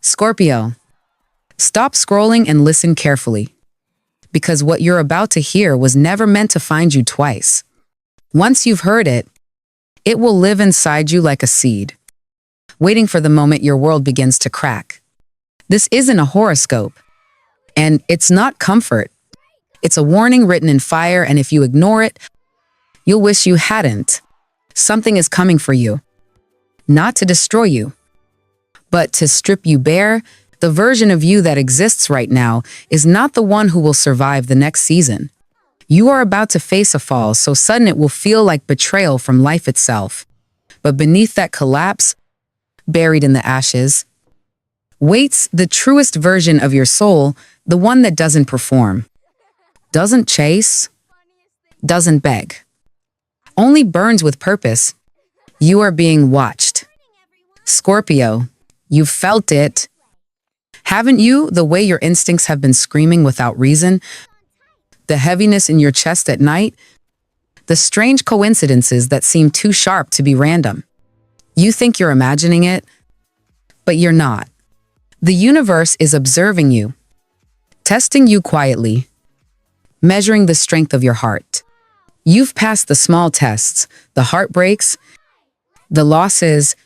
Scorpio, stop scrolling and listen carefully, because what you're about to hear was never meant to find you twice. Once you've heard it, it will live inside you like a seed, waiting for the moment your world begins to crack. This isn't a horoscope, and it's not comfort. It's a warning written in fire, and if you ignore it, you'll wish you hadn't. Something is coming for you, not to destroy you, but to strip you bare. The version of you that exists right now is not the one who will survive the next season. You are about to face a fall so sudden it will feel like betrayal from life itself. But beneath that collapse, buried in the ashes, waits the truest version of your soul, the one that doesn't perform, doesn't chase, doesn't beg, only burns with purpose. You are being watched. Scorpio, you've felt it. Haven't you? The way your instincts have been screaming without reason, the heaviness in your chest at night, the strange coincidences that seem too sharp to be random. You think you're imagining it, but you're not. The universe is observing you, testing you quietly, measuring the strength of your heart. You've passed the small tests, the heartbreaks, the losses,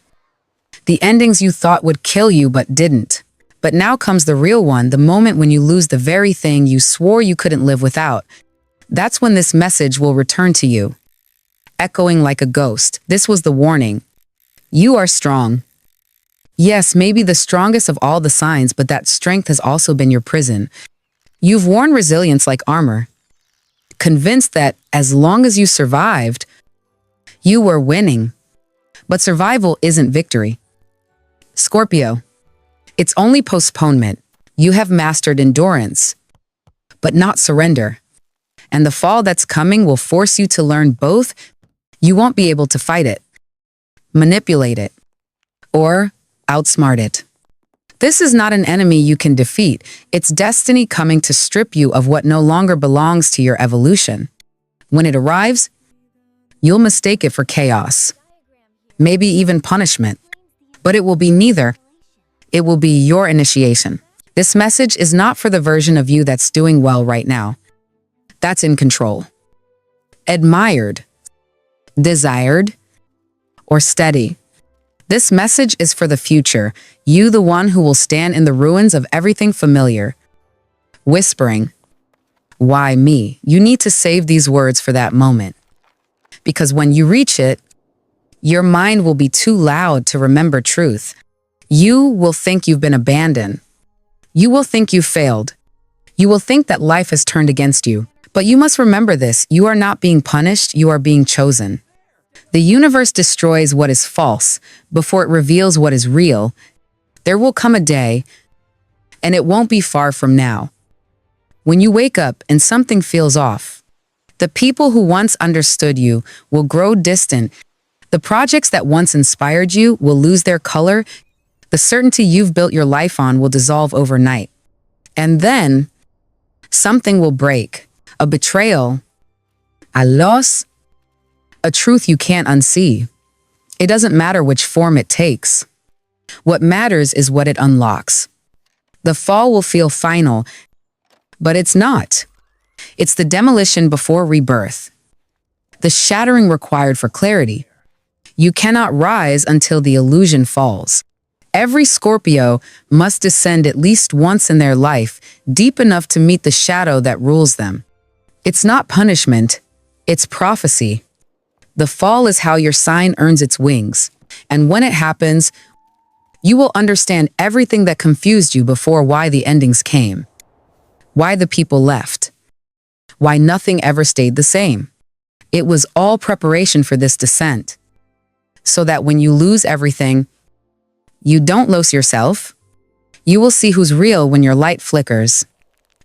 the endings you thought would kill you but didn't. But now comes the real one, the moment when you lose the very thing you swore you couldn't live without. That's when this message will return to you, echoing like a ghost. This was the warning. You are strong. Yes, maybe the strongest of all the signs, but that strength has also been your prison. You've worn resilience like armor, convinced that as long as you survived, you were winning. But survival isn't victory. Scorpio, it's only postponement. You have mastered endurance, but not surrender. And the fall that's coming will force you to learn both. You won't be able to fight it, manipulate it, or outsmart it. This is not an enemy you can defeat. It's destiny coming to strip you of what no longer belongs to your evolution. When it arrives, you'll mistake it for chaos, maybe even punishment. But it will be neither. It will be your initiation. This message is not for the version of you that's doing well right now. That's in control, admired, desired, or steady. This message is for the future, you, the one who will stand in the ruins of everything familiar, whispering, "Why me?" You need to save these words for that moment, because when you reach it, your mind will be too loud to remember truth. You will think you've been abandoned. You will think you failed. You will think that life has turned against you. But you must remember this: you are not being punished, you are being chosen. The universe destroys what is false before it reveals what is real. There will come a day, and it won't be far from now, when you wake up and something feels off. The people who once understood you will grow distant. The projects that once inspired you will lose their color. The certainty you've built your life on will dissolve overnight. And then something will break. A betrayal, a loss, a truth you can't unsee. It doesn't matter which form it takes. What matters is what it unlocks. The fall will feel final, but it's not. It's the demolition before rebirth, the shattering required for clarity. You cannot rise until the illusion falls. Every Scorpio must descend at least once in their life, deep enough to meet the shadow that rules them. It's not punishment, it's prophecy. The fall is how your sign earns its wings. And when it happens, you will understand everything that confused you before: why the endings came, why the people left, why nothing ever stayed the same. It was all preparation for this descent, so that when you lose everything, you don't lose yourself. You will see who's real when your light flickers.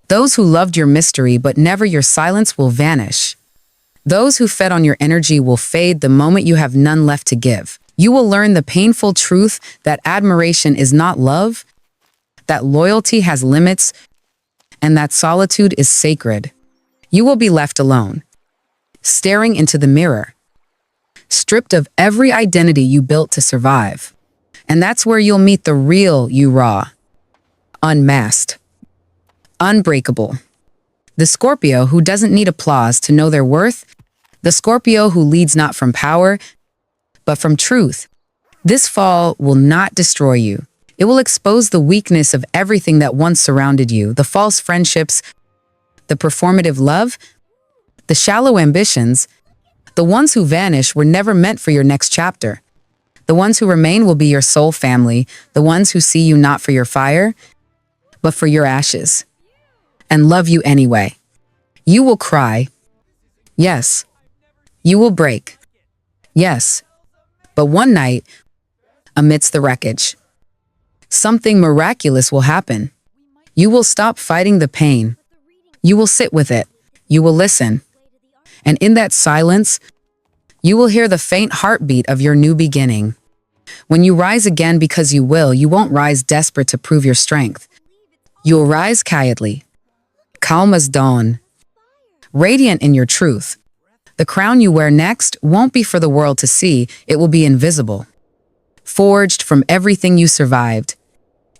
Those who loved your mystery but never your silence will vanish. Those who fed on your energy will fade the moment you have none left to give. You will learn the painful truth that admiration is not love, that loyalty has limits, and that solitude is sacred. You will be left alone, staring into the mirror, stripped of every identity you built to survive. And that's where you'll meet the real you, raw, unmasked, unbreakable. The Scorpio who doesn't need applause to know their worth. The Scorpio who leads not from power, but from truth. This fall will not destroy you. It will expose the weakness of everything that once surrounded you, the false friendships, the performative love, the shallow ambitions. The ones who vanish were never meant for your next chapter. The ones who remain will be your soul family, the ones who see you not for your fire, but for your ashes, and love you anyway. You will cry. Yes. You will break. Yes. But one night, amidst the wreckage, something miraculous will happen. You will stop fighting the pain. You will sit with it. You will listen. And in that silence, you will hear the faint heartbeat of your new beginning. When you rise again because you will, you won't rise desperate to prove your strength. You will rise quietly, calm as dawn, radiant in your truth. The crown you wear next won't be for the world to see, it will be invisible. Forged from everything you survived,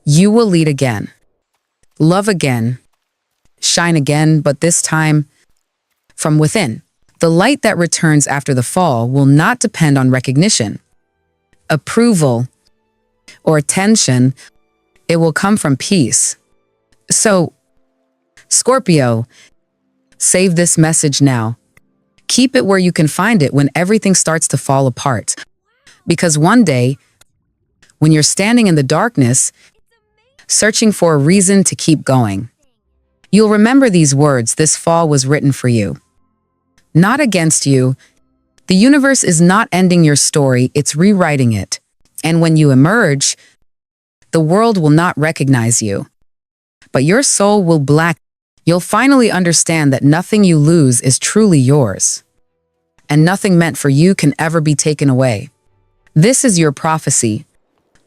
you will lead again, love again, shine again, but this time from within. The light that returns after the fall will not depend on recognition, approval, or attention. It will come from peace. So, Scorpio, save this message now. Keep it where you can find it when everything starts to fall apart. Because one day, when you're standing in the darkness, searching for a reason to keep going, you'll remember these words. This fall was written for you. Not against you. The universe is not ending your story, it's rewriting it. And when you emerge, the world will not recognize you, but your soul will black. You'll finally understand that nothing you lose is truly yours, and nothing meant for you can ever be taken away. This is your prophecy.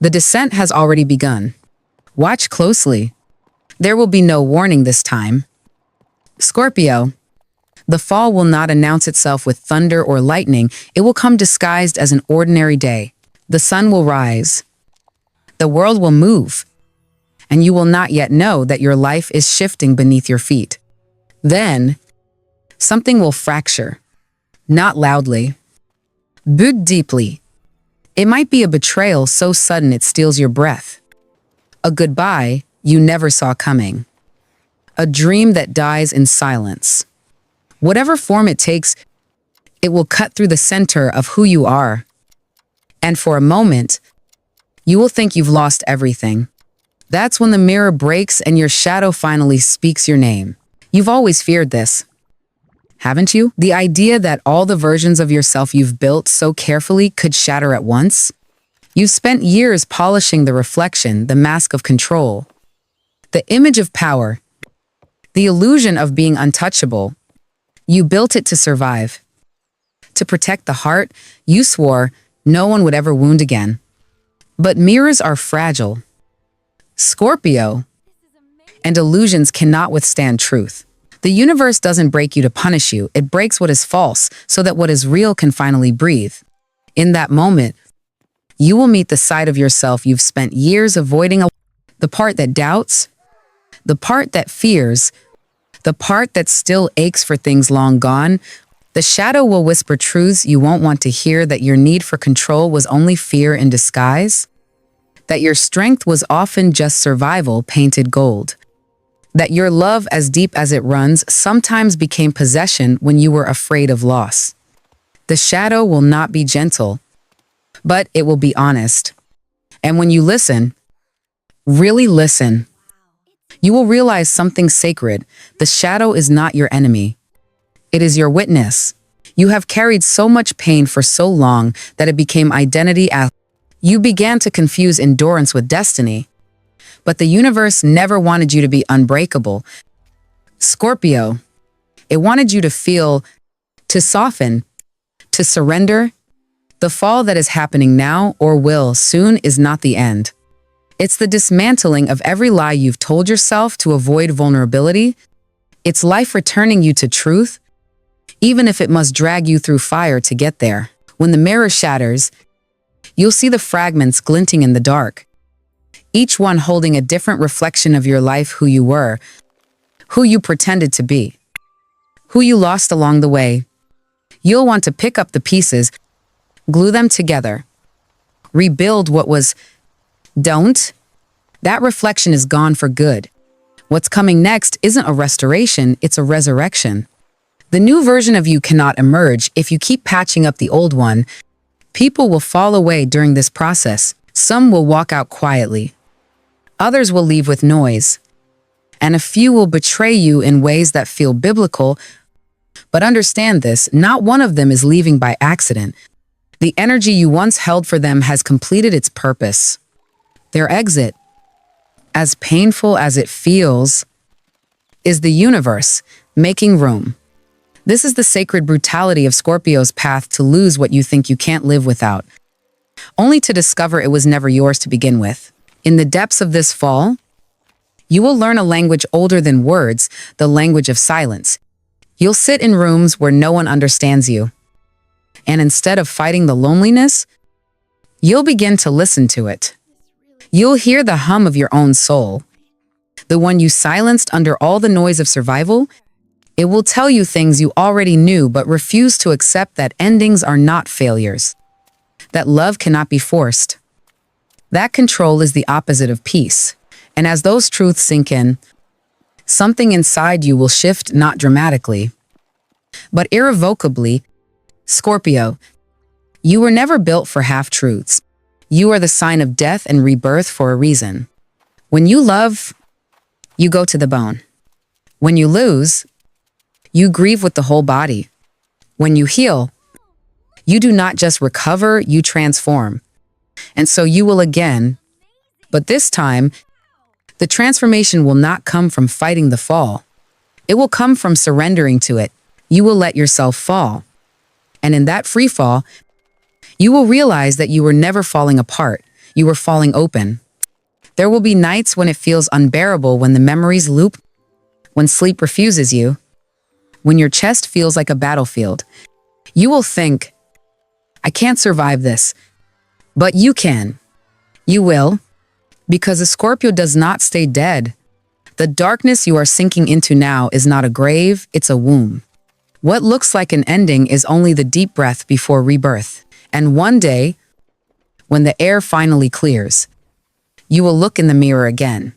The descent has already begun. Watch closely. There will be no warning this time. Scorpio, the fall will not announce itself with thunder or lightning. It will come disguised as an ordinary day. The sun will rise. The world will move. And you will not yet know that your life is shifting beneath your feet. Then, something will fracture. Not loudly, but deeply. It might be a betrayal so sudden it steals your breath. A goodbye you never saw coming. A dream that dies in silence. Whatever form it takes, it will cut through the center of who you are. And for a moment, you will think you've lost everything. That's when the mirror breaks and your shadow finally speaks your name. You've always feared this, haven't you? The idea that all the versions of yourself you've built so carefully could shatter at once? You've spent years polishing the reflection, the mask of control, the image of power, the illusion of being untouchable. You built it to survive. To protect the heart, you swore no one would ever wound again. But mirrors are fragile, Scorpio, and illusions cannot withstand truth. The universe doesn't break you to punish you, it breaks what is false so that what is real can finally breathe. In that moment, you will meet the side of yourself you've spent years avoiding, the part that doubts, the part that fears, the part that still aches for things long gone. The shadow will whisper truths you won't want to hear, that your need for control was only fear in disguise, that your strength was often just survival painted gold, that your love, as deep as it runs, sometimes became possession when you were afraid of loss. The shadow will not be gentle, but it will be honest. And when you listen, really listen, you will realize something sacred. The shadow is not your enemy. It is your witness. You have carried so much pain for so long that it became identity. You began to confuse endurance with destiny. But the universe never wanted you to be unbreakable. Scorpio, it wanted you to feel, to soften, to surrender. The fall that is happening now or will soon is not the end. It's the dismantling of every lie you've told yourself to avoid vulnerability. It's life returning you to truth, even if it must drag you through fire to get there. When the mirror shatters, you'll see the fragments glinting in the dark. each one holding a different reflection of your life, who you were, who you pretended to be, who you lost along the way. You'll want to pick up the pieces, glue them together, rebuild what was. Don't. That reflection is gone for good. What's coming next isn't a restoration, it's a resurrection. The new version of you cannot emerge if you keep patching up the old one. People will fall away during this process. Some will walk out quietly. Others will leave with noise. And a few will betray you in ways that feel biblical. But understand this, not one of them is leaving by accident. The energy you once held for them has completed its purpose. Their exit, as painful as it feels, is the universe making room. This is the sacred brutality of Scorpio's path to lose what you think you can't live without, only to discover it was never yours to begin with. In the depths of this fall, you will learn a language older than words, the language of silence. You'll sit in rooms where no one understands you. And instead of fighting the loneliness, you'll begin to listen to it. You'll hear the hum of your own soul, the one you silenced under all the noise of survival. It will tell you things you already knew but refuse to accept, that endings are not failures, that love cannot be forced. That control is the opposite of peace. And as those truths sink in, something inside you will shift, not dramatically, but irrevocably. Scorpio, you were never built for half-truths. You are the sign of death and rebirth for a reason. When you love, you go to the bone. When you lose, you grieve with the whole body. When you heal, you do not just recover, you transform. And so you will again, but this time, the transformation will not come from fighting the fall. It will come from surrendering to it. You will let yourself fall. And in that free fall, you will realize that you were never falling apart. You were falling open. There will be nights when it feels unbearable, when the memories loop, when sleep refuses you, when your chest feels like a battlefield. You will think, I can't survive this. But you can. You will. Because a Scorpio does not stay dead. The darkness you are sinking into now is not a grave, it's a womb. What looks like an ending is only the deep breath before rebirth. And one day, when the air finally clears, you will look in the mirror again.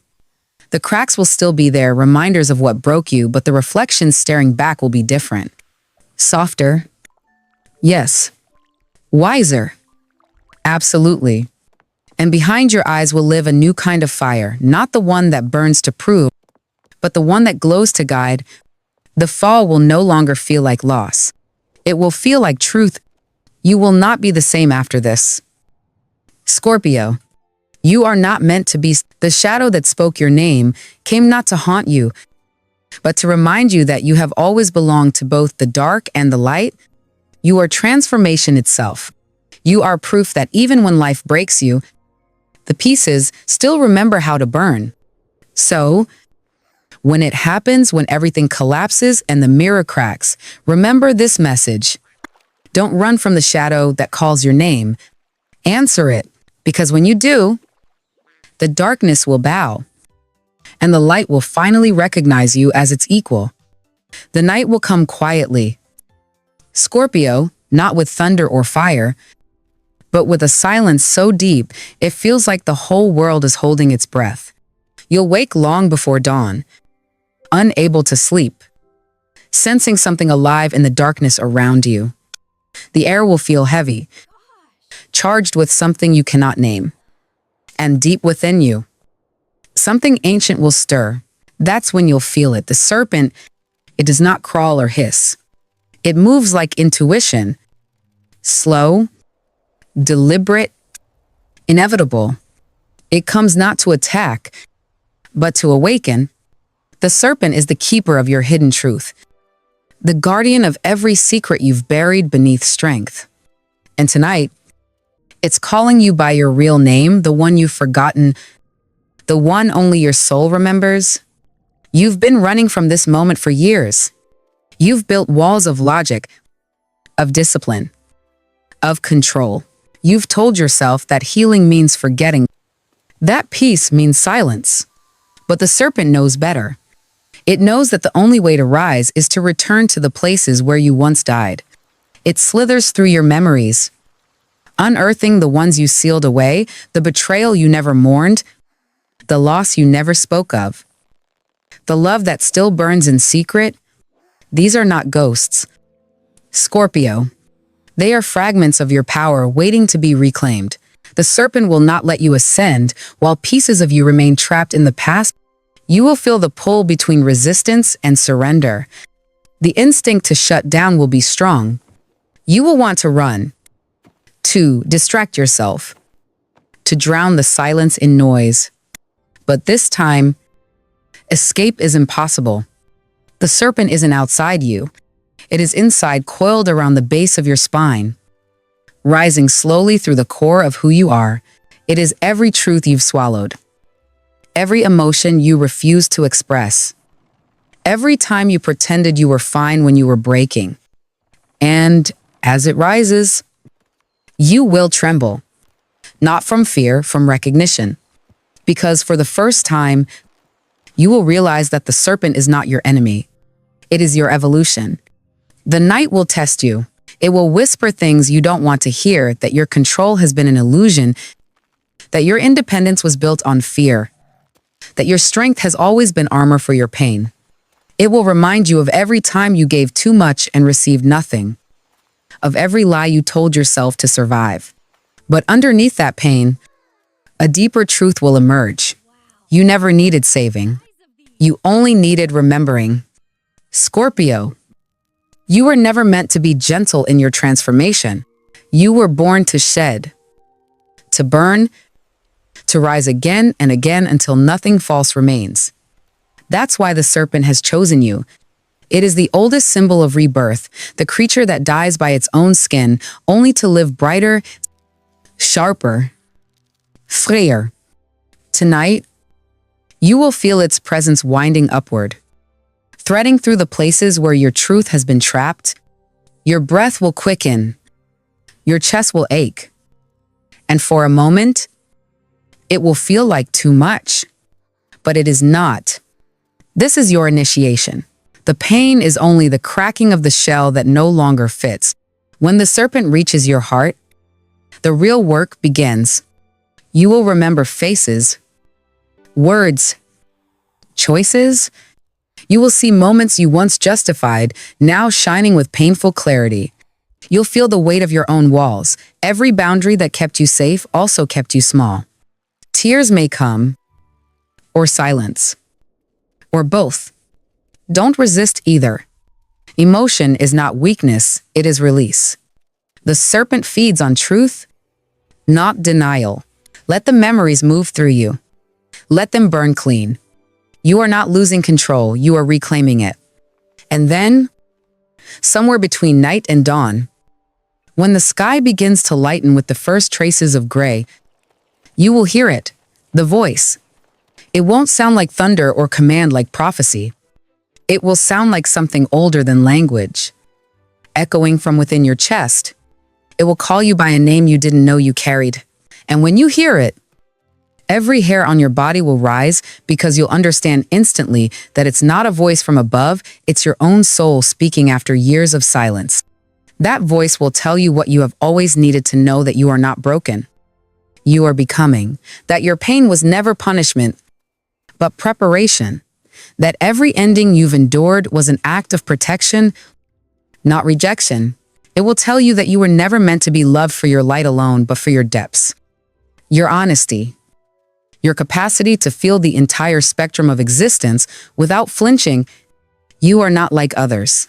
The cracks will still be there, reminders of what broke you, but the reflections staring back will be different. Softer. Yes. Wiser. Absolutely. And behind your eyes will live a new kind of fire, not the one that burns to prove, but the one that glows to guide. The fall will no longer feel like loss. It will feel like truth. You will not be the same after this. Scorpio, you are not meant to be. The shadow that spoke your name came not to haunt you, but to remind you that you have always belonged to both the dark and the light. You are transformation itself. You are proof that even when life breaks you, the pieces still remember how to burn. So, when it happens, when everything collapses and the mirror cracks, remember this message. Don't run from the shadow that calls your name. Answer it, because when you do, the darkness will bow, and the light will finally recognize you as its equal. The night will come quietly. Scorpio, not with thunder or fire, but with a silence so deep, it feels like the whole world is holding its breath. You'll wake long before dawn, unable to sleep, sensing something alive in the darkness around you. The air will feel heavy, charged with something you cannot name. And deep within you, something ancient will stir. That's when you'll feel it. The serpent, it does not crawl or hiss. It moves like intuition, slow, deliberate, inevitable. It comes not to attack, but to awaken. The serpent is the keeper of your hidden truth, the guardian of every secret you've buried beneath strength. And tonight, it's calling you by your real name, the one you've forgotten, the one only your soul remembers. You've been running from this moment for years. You've built walls of logic, of discipline, of control. You've told yourself that healing means forgetting, That peace means silence. But the serpent knows better. It knows that the only way to rise is to return to the places where you once died. It slithers through your memories, unearthing the ones you sealed away, the betrayal you never mourned, the loss you never spoke of, the love that still burns in secret. These are not ghosts, Scorpio. They are fragments of your power waiting to be reclaimed. The serpent will not let you ascend while pieces of you remain trapped in the past. You will feel the pull between resistance and surrender. The instinct to shut down will be strong. You will want to run, to distract yourself, to drown the silence in noise. But this time, escape is impossible. The serpent isn't outside you. It is inside, coiled around the base of your spine, rising slowly through the core of who you are. It is every truth you've swallowed, every emotion you refused to express, every time you pretended you were fine when you were breaking. And as it rises, you will tremble, not from fear, from recognition. Because for the first time, you will realize that the serpent is not your enemy. It is your evolution. The night will test you. It will whisper things you don't want to hear, that your control has been an illusion, that your independence was built on fear, that your strength has always been armor for your pain. It will remind you of every time you gave too much and received nothing, of every lie you told yourself to survive. But underneath that pain, a deeper truth will emerge. You never needed saving. You only needed remembering. Scorpio, you were never meant to be gentle in your transformation. You were born to shed, to burn, to rise again and again until nothing false remains. That's why the serpent has chosen you. It is the oldest symbol of rebirth, the creature that dies by its own skin, only to live brighter, sharper, freer. Tonight, you will feel its presence winding upward, threading through the places where your truth has been trapped. Your breath will quicken, your chest will ache, and for a moment, it will feel like too much. But it is not. This is your initiation. The pain is only the cracking of the shell that no longer fits. When the serpent reaches your heart, the real work begins. You will remember faces, words, choices. You will see moments you once justified, now shining with painful clarity. You'll feel the weight of your own walls. Every boundary that kept you safe also kept you small. Tears may come, or silence, or both. Don't resist either. Emotion is not weakness, it is release. The serpent feeds on truth, not denial. Let the memories move through you. Let them burn clean. You are not losing control, you are reclaiming it. And then, somewhere between night and dawn, when the sky begins to lighten with the first traces of gray, you will hear it, the voice. It won't sound like thunder or command like prophecy. It will sound like something older than language, echoing from within your chest. It will call you by a name you didn't know you carried. And when you hear it, every hair on your body will rise because you'll understand instantly that it's not a voice from above, it's your own soul speaking after years of silence. That voice will tell you what you have always needed to know, that you are not broken. You are becoming, that your pain was never punishment, but preparation, that every ending you've endured was an act of protection, not rejection. It will tell you that you were never meant to be loved for your light alone, but for your depths, your honesty, your capacity to feel the entire spectrum of existence without flinching. You are not like others.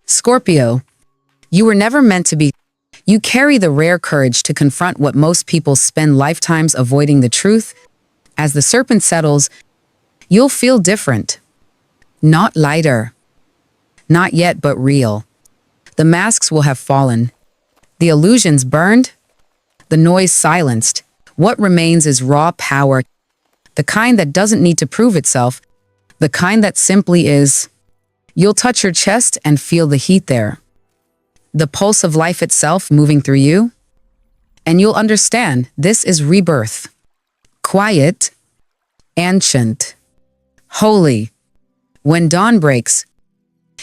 Scorpio, you were never meant to be. You carry the rare courage to confront what most people spend lifetimes avoiding, the truth. As the serpent settles, you'll feel different. Not lighter. Not yet, but real. The masks will have fallen. The illusions burned. The noise silenced. What remains is raw power. The kind that doesn't need to prove itself. The kind that simply is. You'll touch your chest and feel the heat there. The pulse of life itself moving through you. And you'll understand this is rebirth. quiet, ancient, holy. When dawn breaks,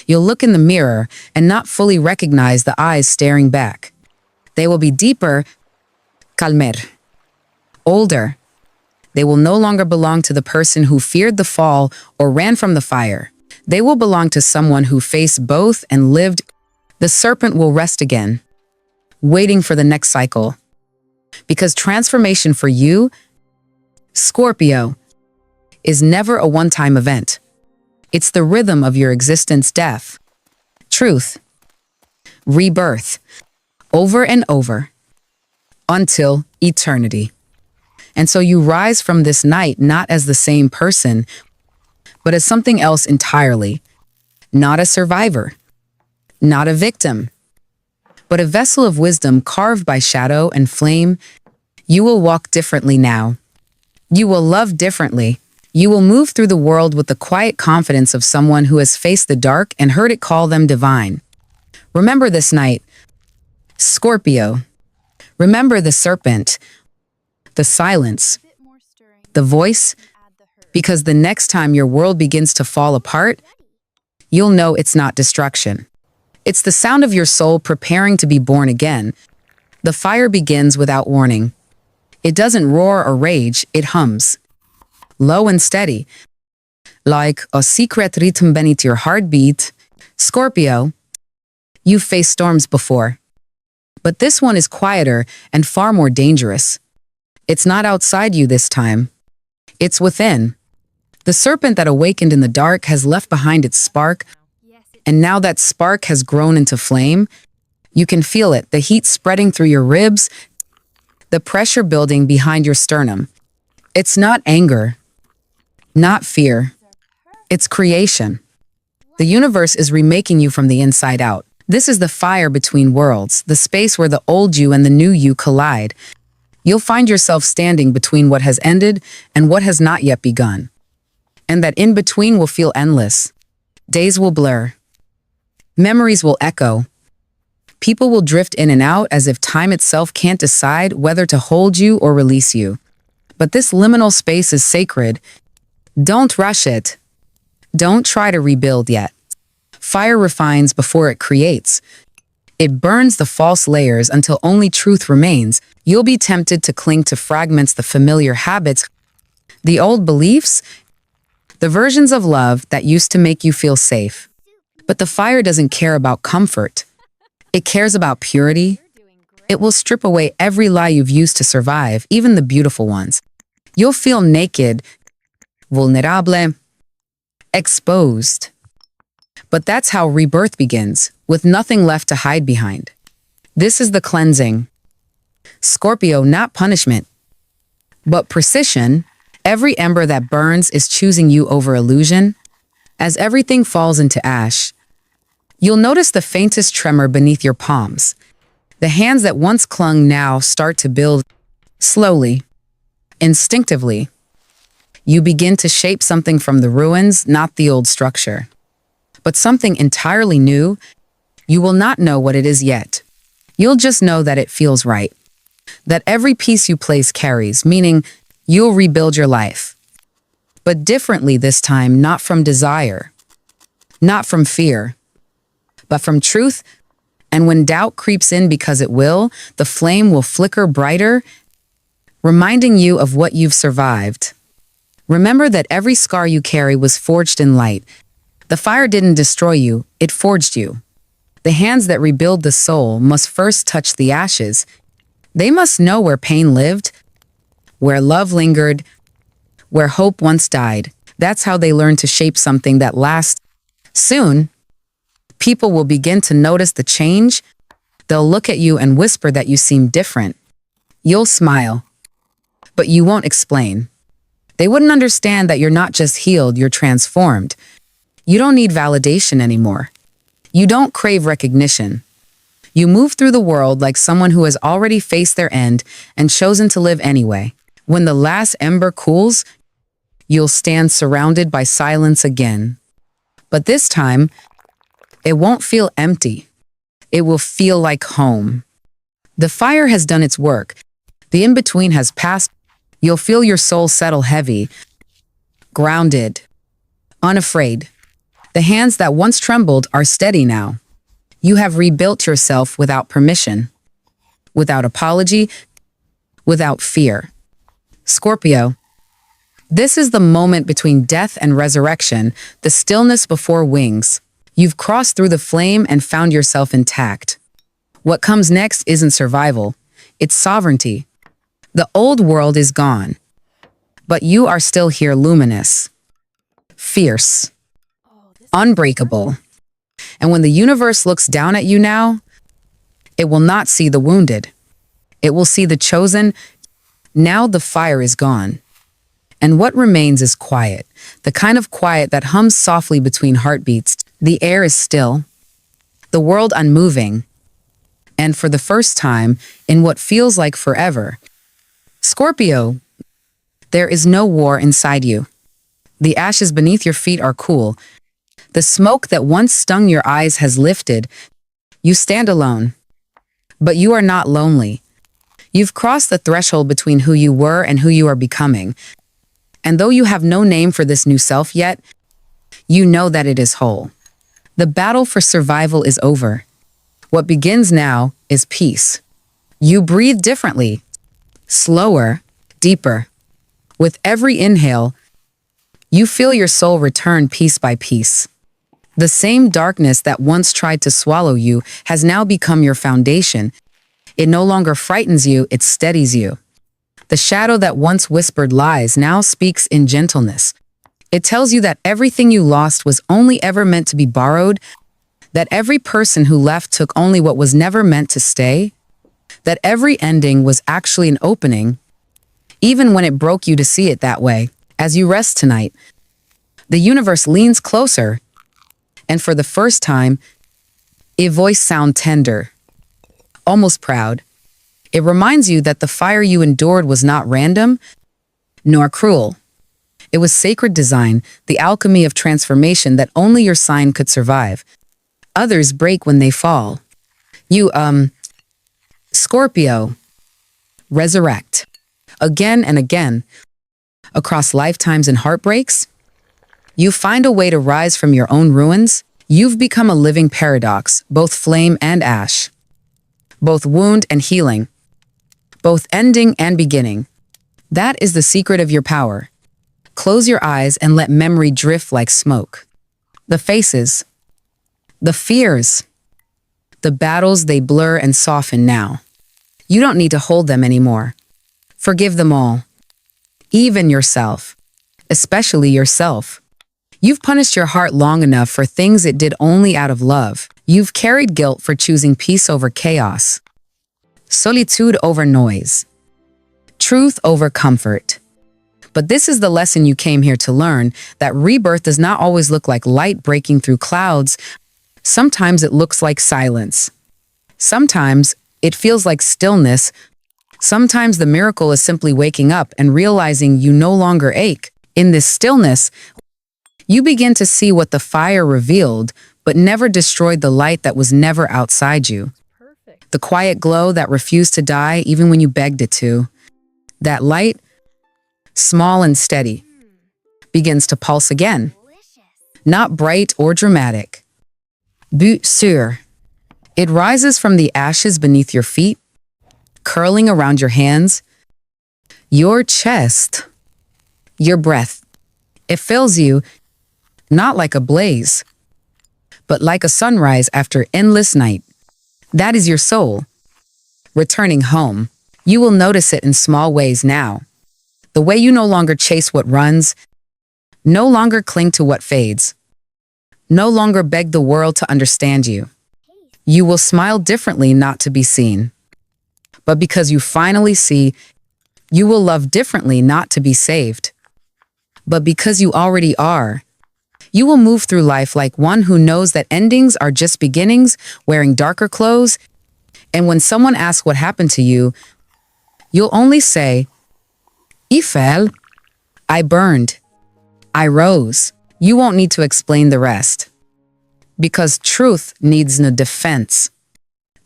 you'll look in the mirror and not fully recognize the eyes staring back. They will be deeper, calmer, older. They will no longer belong to the person who feared the fall or ran from the fire. They will belong to someone who faced both and lived. The serpent will rest again, waiting for the next cycle. Because transformation for you, Scorpio, is never a one-time event. It's the rhythm of your existence, death, truth, rebirth, over and over, until eternity. And so you rise from this night not as the same person, but as something else entirely. Not a survivor, not a victim, but a vessel of wisdom carved by shadow and flame. You will walk differently now. You will love differently. You will move through the world with the quiet confidence of someone who has faced the dark and heard it call them divine. Remember this night, Scorpio. Remember the serpent, the silence, the voice, because the next time your world begins to fall apart, you'll know it's not destruction. It's the sound of your soul preparing to be born again. The fire begins without warning. It doesn't roar or rage, it hums. Low and steady, like a secret rhythm beneath your heartbeat. Scorpio, you've faced storms before, but this one is quieter and far more dangerous. It's not outside you this time. It's within. The serpent that awakened in the dark has left behind its spark, and now that spark has grown into flame. You can feel it, the heat spreading through your ribs, the pressure building behind your sternum. It's not anger, not fear. It's creation. The universe is remaking you from the inside out. This is the fire between worlds, the space where the old you and the new you collide. You'll find yourself standing between what has ended and what has not yet begun. And that in-between will feel endless. Days will blur. Memories will echo. People will drift in and out as if time itself can't decide whether to hold you or release you. But this liminal space is sacred. Don't rush it. Don't try to rebuild yet. Fire refines before it creates. It burns the false layers until only truth remains. You'll be tempted to cling to fragments, the familiar habits, the old beliefs, the versions of love that used to make you feel safe. But the fire doesn't care about comfort. It cares about purity. It will strip away every lie you've used to survive, even the beautiful ones. You'll feel naked, vulnerable, exposed. But that's how rebirth begins, with nothing left to hide behind. This is the cleansing. Scorpio, not punishment, but precision. Every ember that burns is choosing you over illusion. As everything falls into ash, you'll notice the faintest tremor beneath your palms. The hands that once clung now start to build slowly, instinctively. You begin to shape something from the ruins, not the old structure, but something entirely new. You will not know what it is yet. You'll just know that it feels right, that every piece you place carries, meaning you'll rebuild your life. But differently this time, not from desire, not from fear, but from truth. And when doubt creeps in, because it will, the flame will flicker brighter, reminding you of what you've survived. Remember that every scar you carry was forged in light. The fire didn't destroy you, it forged you. The hands that rebuild the soul must first touch the ashes. They must know where pain lived, where love lingered, where hope once died. That's how they learn to shape something that lasts. Soon, people will begin to notice the change. They'll look at you and whisper that you seem different. You'll smile, but you won't explain. They wouldn't understand that you're not just healed, you're transformed. You don't need validation anymore. You don't crave recognition. You move through the world like someone who has already faced their end and chosen to live anyway. When the last ember cools, you'll stand surrounded by silence again. But this time, it won't feel empty. It will feel like home. The fire has done its work. The in-between has passed. You'll feel your soul settle heavy, grounded, unafraid. The hands that once trembled are steady now. You have rebuilt yourself without permission, without apology, without fear. Scorpio, this is the moment between death and resurrection, the stillness before wings. You've crossed through the flame and found yourself intact. What comes next isn't survival, it's sovereignty. The old world is gone, but you are still here, luminous, fierce, unbreakable. And when the universe looks down at you now, it will not see the wounded. It will see the chosen. Now the fire is gone. And what remains is quiet, the kind of quiet that hums softly between heartbeats. The air is still, the world unmoving. And for the first time, in what feels like forever, Scorpio, there is no war inside you. The ashes beneath your feet are cool. The smoke that once stung your eyes has lifted. You stand alone, but you are not lonely. You've crossed the threshold between who you were and who you are becoming. And though you have no name for this new self yet, you know that it is whole. The battle for survival is over. What begins now is peace. You breathe differently, slower, deeper. With every inhale, you feel your soul return piece by piece. The same darkness that once tried to swallow you has now become your foundation. It no longer frightens you, it steadies you. The shadow that once whispered lies now speaks in gentleness. It tells you that everything you lost was only ever meant to be borrowed, that every person who left took only what was never meant to stay, that every ending was actually an opening, even when it broke you to see it that way. As you rest tonight, the universe leans closer, and for the first time, a voice sounds tender, almost proud. It reminds you that the fire you endured was not random, nor cruel. It was sacred design, the alchemy of transformation that only your sign could survive. Others break when they fall. You, Scorpio, resurrect. Again and again, across lifetimes and heartbreaks, you find a way to rise from your own ruins. You've become a living paradox, both flame and ash, both wound and healing, both ending and beginning. That is the secret of your power. Close your eyes and let memory drift like smoke. The faces, the fears, the battles, they blur and soften now. You don't need to hold them anymore. Forgive them all, even yourself, especially yourself. You've punished your heart long enough for things it did only out of love. You've carried guilt for choosing peace over chaos, solitude over noise, truth over comfort. But this is the lesson you came here to learn, that rebirth does not always look like light breaking through clouds. Sometimes it looks like silence. Sometimes it feels like stillness. Sometimes the miracle is simply waking up and realizing you no longer ache. In this stillness, you begin to see what the fire revealed, but never destroyed the light that was never outside you. Perfect. The quiet glow that refused to die even when you begged it to. That light, small and steady, begins to pulse again. Delicious. Not bright or dramatic. But sûr. It rises from the ashes beneath your feet, curling around your hands, your chest, your breath. It fills you, not like a blaze, but like a sunrise after endless night. That is your soul, returning home. You will notice it in small ways now. The way you no longer chase what runs, no longer cling to what fades, no longer beg the world to understand you. You will smile differently, not to be seen. But because you finally see, you will love differently, not to be saved. But because you already are, you will move through life like one who knows that endings are just beginnings, wearing darker clothes. And when someone asks what happened to you, you'll only say, I fell, I burned, I rose. You won't need to explain the rest. Because truth needs no defense.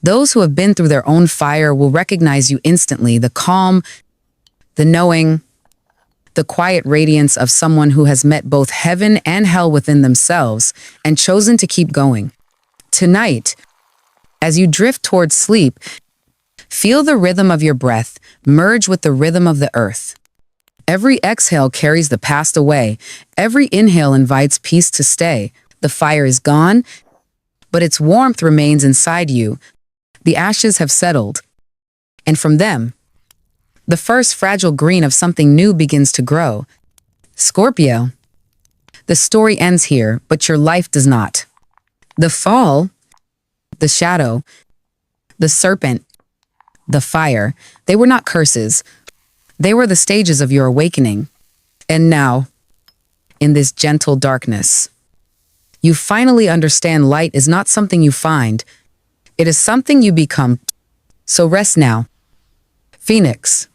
Those who have been through their own fire will recognize you instantly, the calm, the knowing, the quiet radiance of someone who has met both heaven and hell within themselves and chosen to keep going. Tonight, as you drift towards sleep, feel the rhythm of your breath merge with the rhythm of the earth. Every exhale carries the past away. Every inhale invites peace to stay. The fire is gone, but its warmth remains inside you. The ashes have settled, and from them, the first fragile green of something new begins to grow. Scorpio, the story ends here, but your life does not. The fall, the shadow, the serpent, the fire, they were not curses. They were the stages of your awakening. And now, in this gentle darkness, you finally understand light is not something you find. It is something you become. So rest now. Phoenix,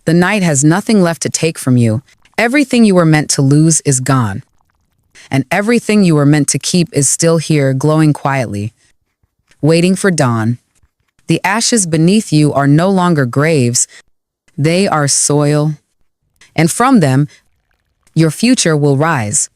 the night has nothing left to take from you. Everything you were meant to lose is gone. And everything you were meant to keep is still here, glowing quietly, waiting for dawn. The ashes beneath you are no longer graves. They are soil. And from them, your future will rise.